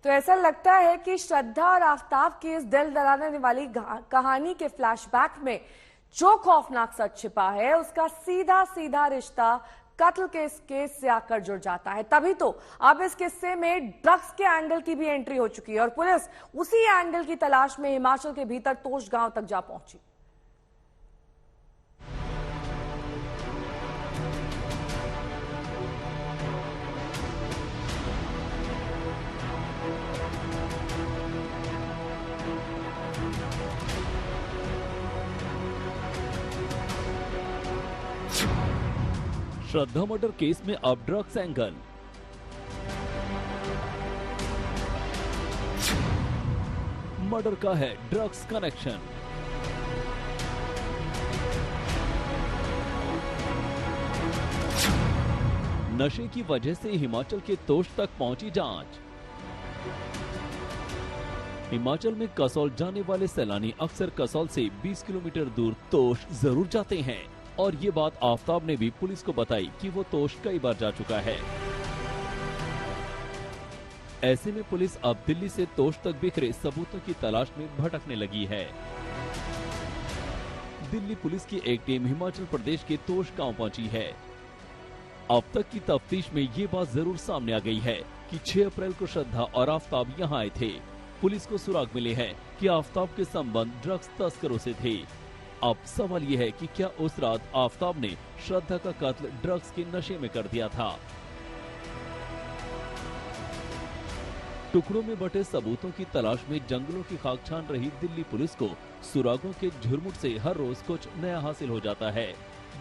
तो ऐसा लगता है कि श्रद्धा और आफताब की इस दिल दहलाने वाली कहानी के फ्लैशबैक में जो खौफनाक सच छिपा है उसका सीधा सीधा रिश्ता कत्ल के इस केस से आकर जुड़ जाता है। तभी तो अब इस किस्से में ड्रग्स के एंगल की भी एंट्री हो चुकी है और पुलिस उसी एंगल की तलाश में हिमाचल के भीतर तोश गांव तक जा पहुंची। श्रद्धा मर्डर केस में अब ड्रग्स एंगल। मर्डर का है ड्रग्स कनेक्शन। नशे की वजह से हिमाचल के तोश तक पहुंची जांच। हिमाचल में कसौल जाने वाले सैलानी अक्सर कसौल से 20 किलोमीटर दूर तोश जरूर जाते हैं और ये बात आफताब ने भी पुलिस को बताई कि वो तोश कई बार जा चुका है। ऐसे में पुलिस अब दिल्ली से तोश तक बिखरे सबूतों की तलाश में भटकने लगी है। दिल्ली पुलिस की एक टीम हिमाचल प्रदेश के तोश गांव पहुंची है। अब तक की तफ्तीश में ये बात जरूर सामने आ गई है कि 6 अप्रैल को श्रद्धा और आफताब यहां आए थे। पुलिस को सुराग मिले हैं कि आफताब के संबंध ड्रग्स तस्करों से थे। अब सवाल यह है कि क्या उस रात आफताब ने श्रद्धा का कत्ल ड्रग्स के नशे में कर दिया था। टुकड़ों में बटे सबूतों की तलाश में जंगलों की खाक छान रही दिल्ली पुलिस को सुरागों के झुरमुट से हर रोज कुछ नया हासिल हो जाता है,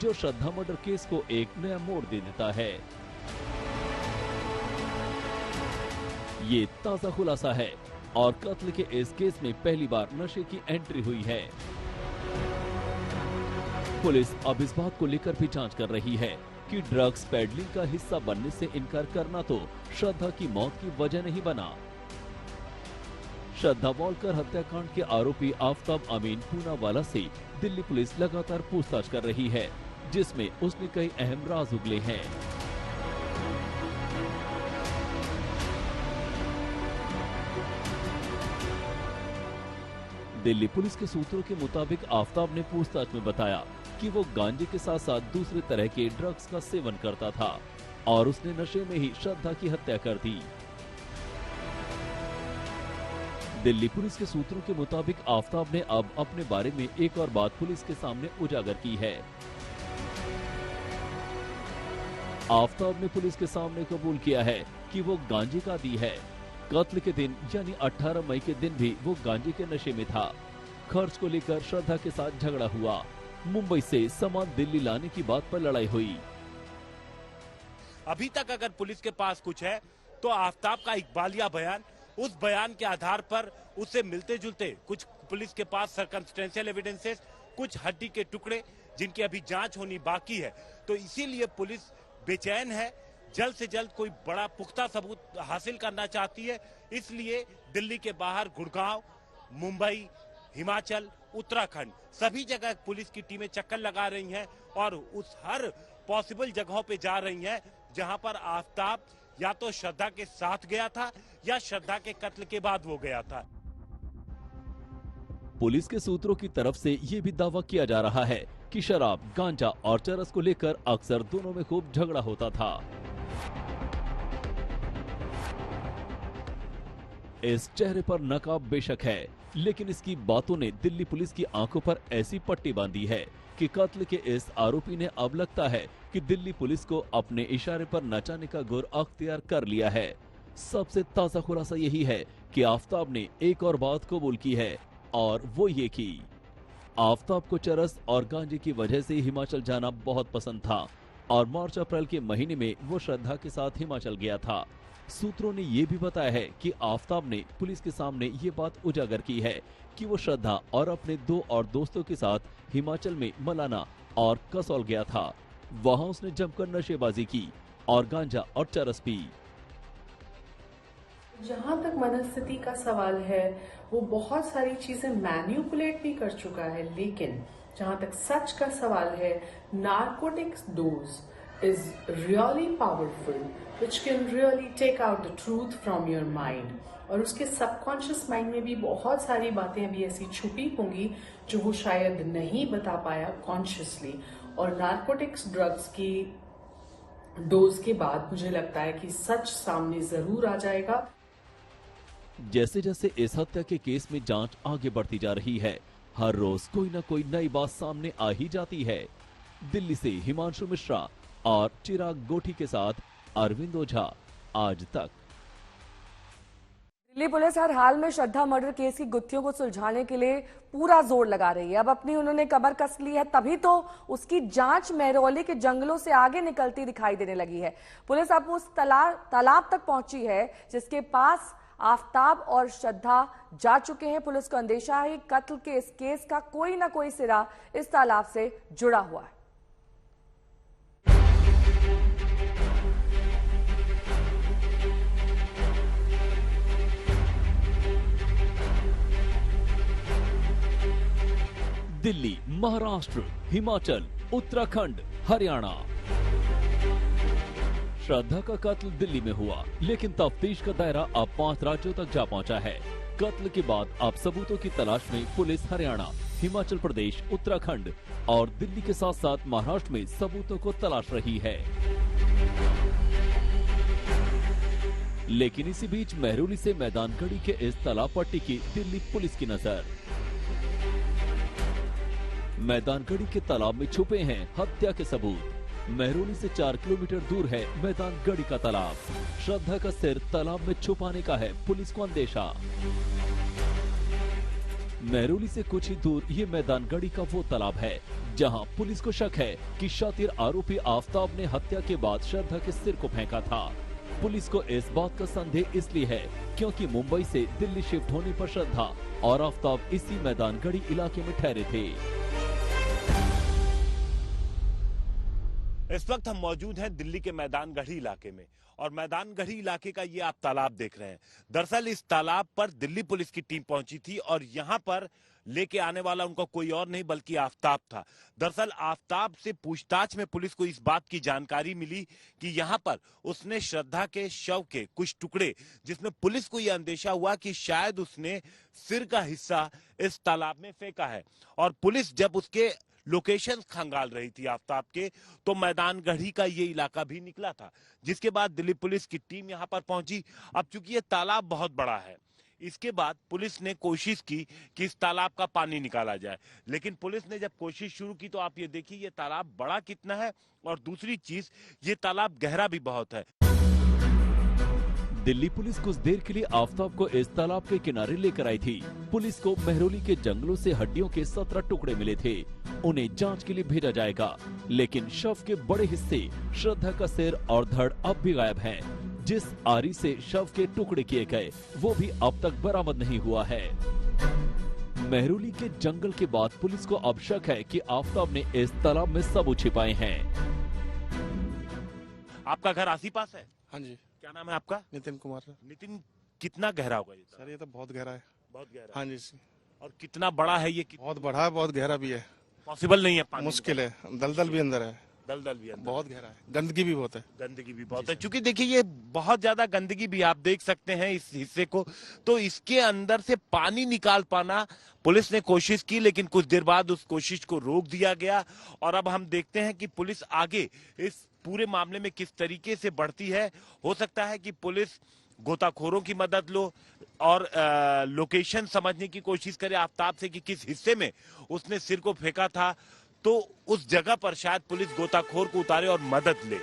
जो श्रद्धा मर्डर केस को एक नया मोड़ दे देता है। ये ताजा खुलासा है और कत्ल के इस केस में पहली बार नशे की एंट्री हुई है। पुलिस अब इस बात को लेकर भी जांच कर रही है कि ड्रग्स पेडलिंग का हिस्सा बनने से इनकार करना तो श्रद्धा की मौत की वजह नहीं बना। श्रद्धा वॉलकर हत्याकांड के आरोपी आफताब अमीन पूनावाला से दिल्ली पुलिस लगातार पूछताछ कर रही है, जिसमें उसने कई अहम राज उगले हैं। दिल्ली पुलिस के सूत्रों के मुताबिक आफताब ने पूछताछ में बताया कि वो गांजे के साथ साथ दूसरे तरह के ड्रग्स का सेवन करता था और उसने नशे में ही श्रद्धा की हत्या कर दी। दिल्ली पुलिस के सूत्रों के मुताबिक आफताब ने अब अपने बारे में एक और बात पुलिस के सामने उजागर की है। आफताब ने पुलिस के सामने कबूल किया है कि वो गांजे का आदी है। कत्ल के दिन यानी 18 मई के दिन भी वो गांजे के नशे में था। खर्च को लेकर श्रद्धा के साथ झगड़ा हुआ। मुंबई से सामान दिल्ली लाने की बात पर लड़ाई हुई। अभी तक अगर पुलिस के पास कुछ है तो आफताब का इकबालिया बयान, उस बयान के आधार पर उससे मिलते जुलते कुछ पुलिस के पास सर्कमस्टेंशियल एविडेंसेस, कुछ हड्डी के टुकड़े जिनकी अभी जांच होनी बाकी है। तो इसीलिए पुलिस बेचैन है, जल्द से जल्द कोई बड़ा पुख्ता सबूत हासिल करना चाहती है। इसलिए दिल्ली के बाहर गुड़गांव, मुंबई, हिमाचल, उत्तराखंड सभी जगह पुलिस की टीमें चक्कर लगा रही हैं और उस हर पॉसिबल जगहों पे जा रही हैं जहां पर आफताब या तो श्रद्धा के साथ गया था या श्रद्धा के कत्ल के बाद वो गया था। पुलिस के सूत्रों की तरफ से ये भी दावा किया जा रहा है कि शराब, गांजा और चरस को लेकर अक्सर दोनों में खूब झगड़ा होता था। इस चेहरे पर नकाब बेशक है, लेकिन इसकी बातों ने दिल्ली पुलिस की आंखों पर ऐसी पट्टी बांधी है कि कत्ल के इस आरोपी ने अब लगता है कि दिल्ली पुलिस को अपने इशारे पर नचाने का गुर अख्तियार कर लिया है। सबसे ताजा खुलासा यही है कि आफताब ने एक और बात कबूल की है और वो ये कि आफताब को चरस और गांजे की वजह से हिमाचल जाना बहुत पसंद था और मार्च अप्रैल के महीने में वो श्रद्धा के साथ हिमाचल गया था। सूत्रों ने ये भी बताया है कि आफताब ने पुलिस के सामने ये बात उजागर की है कि वो श्रद्धा और अपने 2 और दोस्तों के साथ हिमाचल में मलाना और कसौल गया था। वहां उसने जमकर नशेबाजी की और गांजा और चरस पी। जहाँ तक मनस्थिति का सवाल है, वो बहुत सारी चीजें मैन्युपुलेट भी कर चुका है, लेकिन जहाँ तक सच का सवाल है, narcotics dose is really powerful, which can really take out the truth from your mind. और उसके सबकॉन्शियस माइंड में भी बहुत सारी बातें अभी ऐसी छुपी होंगी जो वो शायद नहीं बता पाया कॉन्शियसली। और नार्कोटिक्स ड्रग्स की डोज के बाद मुझे लगता है कि सच सामने जरूर आ जाएगा। जैसे जैसे इस हत्या के केस में जांच आगे बढ़ती जा रही है, हर रोज कोई न कोई नई बात सामने आ ही जाती है। दिल्ली से हिमांशु मिश्रा और चिराग गोठी के साथ अरविंद ओझा, आज तक। दिल्ली पुलिस हर हाल में श्रद्धा मर्डर केस की गुत्थियों को सुलझाने के लिए पूरा जोर लगा रही है। अब अपनी उन्होंने कमर कस ली है, तभी तो उसकी जांच महरौली के जंगलों से आगे निकलती दिखाई देने लगी है। पुलिस अब उस तालाब तक पहुंची है जिसके पास आफ्ताब और श्रद्धा जा चुके हैं। पुलिस को अंदेशा है कत्ल के इस केस का कोई ना कोई सिरा इस तालाब से जुड़ा हुआ है। दिल्ली, महाराष्ट्र, हिमाचल, उत्तराखंड, हरियाणा। श्रद्धा का कत्ल दिल्ली में हुआ, लेकिन तफ्तीश का दायरा अब 5 राज्यों तक जा पहुंचा है। कत्ल के बाद अब सबूतों की तलाश में पुलिस हरियाणा, हिमाचल प्रदेश, उत्तराखंड और दिल्ली के साथ साथ महाराष्ट्र में सबूतों को तलाश रही है। लेकिन इसी बीच महरौली से मैदानगढ़ी के इस तालाब पर टिकी दिल्ली पुलिस की नजर। मैदानगढ़ी के तालाब में छुपे हैं हत्या के सबूत। महरौली से 4 किलोमीटर दूर है मैदानगढ़ी का तालाब। श्रद्धा का सिर तालाब में छुपाने का है पुलिस को अंदेशा। महरौली से कुछ ही दूर ये मैदानगढ़ी का वो तालाब है जहां पुलिस को शक है कि शातिर आरोपी आफ्ताब ने हत्या के बाद श्रद्धा के सिर को फेंका था। पुलिस को इस बात का संदेह इसलिए है क्योंकि मुंबई से दिल्ली शिफ्ट होने पर श्रद्धा और आफ्ताब इसी मैदानगढ़ी इलाके में ठहरे थे। इस वक्त हम मौजूद हैं दिल्ली के मैदानगढ़ी इलाके में और मैदानगढ़ी इलाके का ये आप तालाब देख रहे हैं। दरअसल इस तालाब पर दिल्ली पुलिस की टीम पहुंची थी और यहाँ पर लेके आने वाला उनका कोई और नहीं बल्कि आफ्ताब था। दरअसल आफ्ताब से पूछताछ में पुलिस को इस बात की जानकारी मिली कि यहाँ पर उसने श्रद्धा के शव के कुछ टुकड़े, जिसमें पुलिस को यह अंदेशा हुआ कि शायद उसने सिर का हिस्सा इस तालाब में फेंका है। और पुलिस जब उसके लोकेशन खंगाल रही थी आफ्ताब के, तो मैदानगढ़ी का ये इलाका भी निकला था, जिसके बाद दिल्ली पुलिस की टीम यहाँ पर पहुंची। अब चूंकि ये तालाब बहुत बड़ा है, इसके बाद पुलिस ने कोशिश की कि इस तालाब का पानी निकाला जाए, लेकिन पुलिस ने जब कोशिश शुरू की तो आप ये देखिए ये तालाब बड़ा कितना है और दूसरी चीज ये तालाब गहरा भी बहुत है। दिल्ली पुलिस कुछ देर के लिए आफ्ताब को इस तालाब के किनारे लेकर आई थी। पुलिस को महरौली के जंगलों से हड्डियों के 17 टुकड़े मिले थे। उन्हें जांच के लिए भेजा जाएगा, लेकिन शव के बड़े हिस्से, श्रद्धा का सिर और धड़ अब भी गायब हैं। जिस आरी से शव के टुकड़े किए गए वो भी अब तक बरामद नहीं हुआ है। महरौली के जंगल के बाद पुलिस को अब शक है कि आफ्ताब ने इस तालाब में सबूत छिपाए हैं। आपका घर आसी पास है? हाँ जी। क्या नाम है आपका? नितिन कुमार। नितिन, कितना गहरा होगा ये? सर ये तो बहुत गहरा है। बहुत गहरा? हाँ जी। और कितना बड़ा है ये? बहुत बड़ा है, बहुत गहरा भी है। पॉसिबल नहीं है पानी? मुश्किल है, दलदल भी अंदर है। दलदल भी अंदर, बहुत गहरा है, गंदगी भी बहुत है। गंदगी भी बहुत है, क्योंकि देखिए ये बहुत ज्यादा गंदगी भी आप देख सकते हैं इस हिस्से को। तो इसके अंदर से पानी निकाल पाना पुलिस ने कोशिश की, लेकिन कुछ देर बाद उस कोशिश को रोक दिया गया। और अब हम देखते हैं कि पुलिस आगे इस पूरे मामले में किस तरीके से बढ़ती है। हो सकता है कि पुलिस गोताखोरों की मदद लो और लोकेशन समझने की कोशिश करे आफ्ताब से कि किस हिस्से में उसने सिर को फेंका था, तो उस जगह पर शायद पुलिस गोताखोर को उतारे और मदद ले।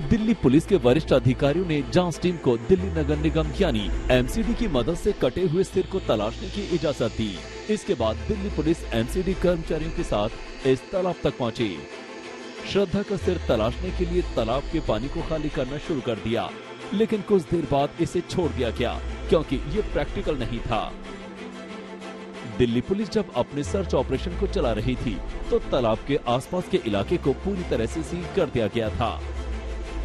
दिल्ली पुलिस के वरिष्ठ अधिकारियों ने जांच टीम को दिल्ली नगर निगम यानी एमसीडी की मदद से कटे हुए सिर को तलाशने की इजाजत दी। इसके बाद दिल्ली पुलिस एमसीडी कर्मचारियों के साथ इस तालाब तक पहुंची। श्रद्धा का सिर तलाशने के लिए तालाब के पानी को खाली करना शुरू कर दिया, लेकिन कुछ देर बाद इसे छोड़ दिया गया क्योंकि ये प्रैक्टिकल नहीं था। दिल्ली पुलिस जब अपने सर्च ऑपरेशन को चला रही थी तो तालाब के आसपास के इलाके को पूरी तरह से सील कर दिया गया था।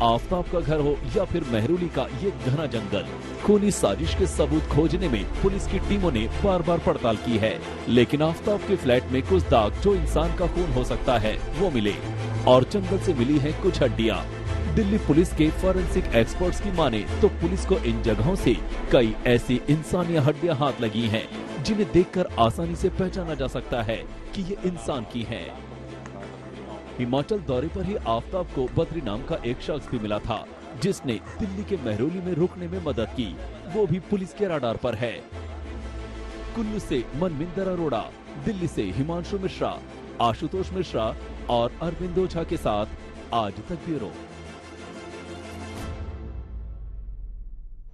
आफताब का घर हो या फिर मेहरुली का ये घना जंगल, खूनी साजिश के सबूत खोजने में पुलिस की टीमों ने बार बार पड़ताल की है, लेकिन आफताब के फ्लैट में कुछ दाग जो इंसान का खून हो सकता है वो मिले और जंगल से मिली हैं कुछ हड्डियां। दिल्ली पुलिस के फॉरेंसिक एक्सपर्ट्स की माने तो पुलिस को इन जगहों से कई ऐसी इंसानी हड्डियां हाथ लगी हैं जिन्हें देखकर आसानी से पहचाना जा सकता है कि ये इंसान की हैं। हिमाचल दौरे पर ही आफताब को बद्री नाम का एक शख्स भी मिला था जिसने दिल्ली के मेहरौली में रुकने में मदद की, वो भी पुलिस के राडार पर है। कुल्लू से मनमिंदर अरोड़ा, दिल्ली से हिमांशु मिश्रा, आशुतोष मिश्रा और अरविंद ओझा के साथ आज तक ब्यूरो।